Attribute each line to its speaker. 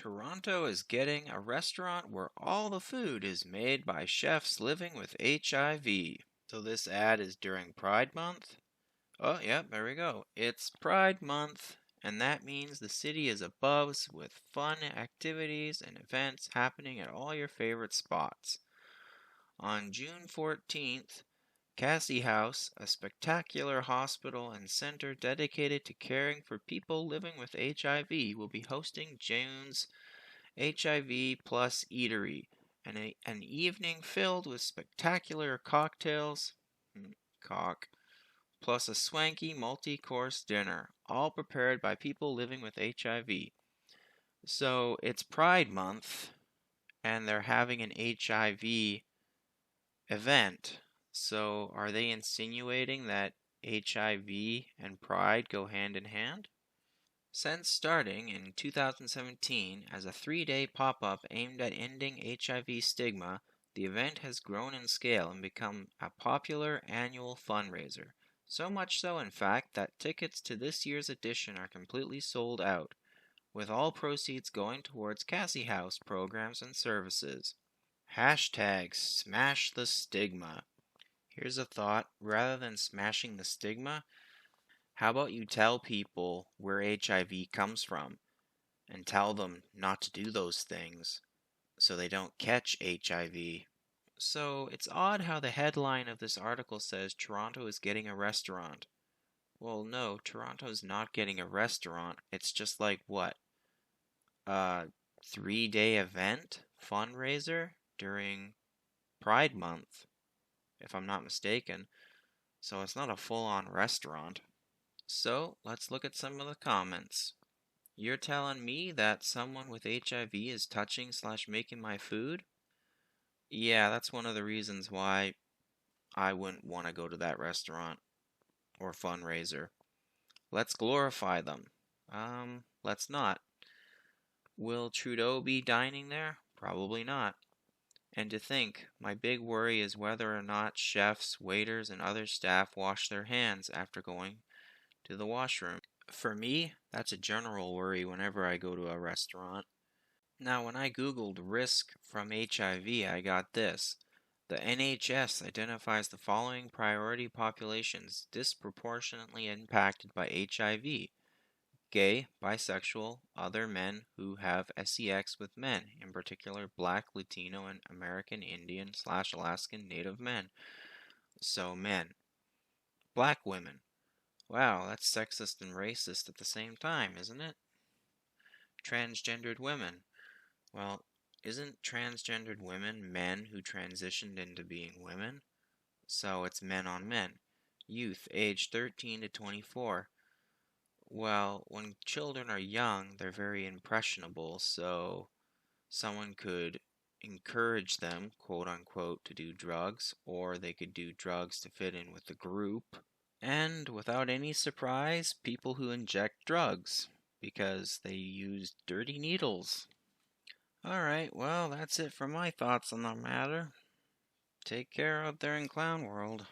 Speaker 1: Toronto is getting a restaurant where all the food is made by chefs living with HIV. So this ad is during Pride Month. Oh, yep, there we go. It's Pride Month, and that means the city is abuzz with fun activities and events happening at all your favorite spots. On June 14th, Cassie House, a spectacular hospital and center dedicated to caring for people living with HIV, will be hosting June's HIV Plus Eatery, an evening filled with spectacular cocktails, plus a swanky multi-course dinner, all prepared by people living with HIV. So it's Pride Month, and they're having an HIV event. So are they insinuating that HIV and Pride go hand in hand? Since starting in 2017 as a 3-day pop-up aimed at ending HIV stigma, the event has grown in scale and become a popular annual fundraiser. So much so, in fact, that tickets to this year's edition are completely sold out, with all proceeds going towards Cassie House programs and services. Hashtag smash the stigma. Here's a thought. Rather than smashing the stigma, how about you tell people where HIV comes from and tell them not to do those things so they don't catch HIV? So it's odd how the headline of this article says Toronto is getting a restaurant. Well, no, Toronto's not getting a restaurant. It's just like what? A 3-day event? Fundraiser? During Pride Month, if I'm not mistaken. So it's not a full-on restaurant. So let's look at some of the comments. You're telling me that someone with HIV is touching/making my food? Yeah, that's one of the reasons why I wouldn't want to go to that restaurant or fundraiser. Let's glorify them. Let's not. Will Trudeau be dining there? Probably not. And to think, my big worry is whether or not chefs, waiters, and other staff wash their hands after going to the washroom. For me, that's a general worry whenever I go to a restaurant. Now, when I googled risk from HIV, I got this. The NHS identifies the following priority populations disproportionately impacted by HIV: gay, bisexual, other men who have sex with men, in particular Black, Latino, and American Indian/Alaskan Native men. So men. Black women. Wow, that's sexist and racist at the same time, isn't it? Transgendered women. Well, isn't transgendered women men who transitioned into being women? So it's men on men. Youth, age 13 to 24. Well, when children are young, they're very impressionable, so someone could encourage them, quote unquote, to do drugs, or they could do drugs to fit in with the group. And without any surprise, people who inject drugs because they use dirty needles. Alright, well, that's it for my thoughts on the matter. Take care out there in Clown World.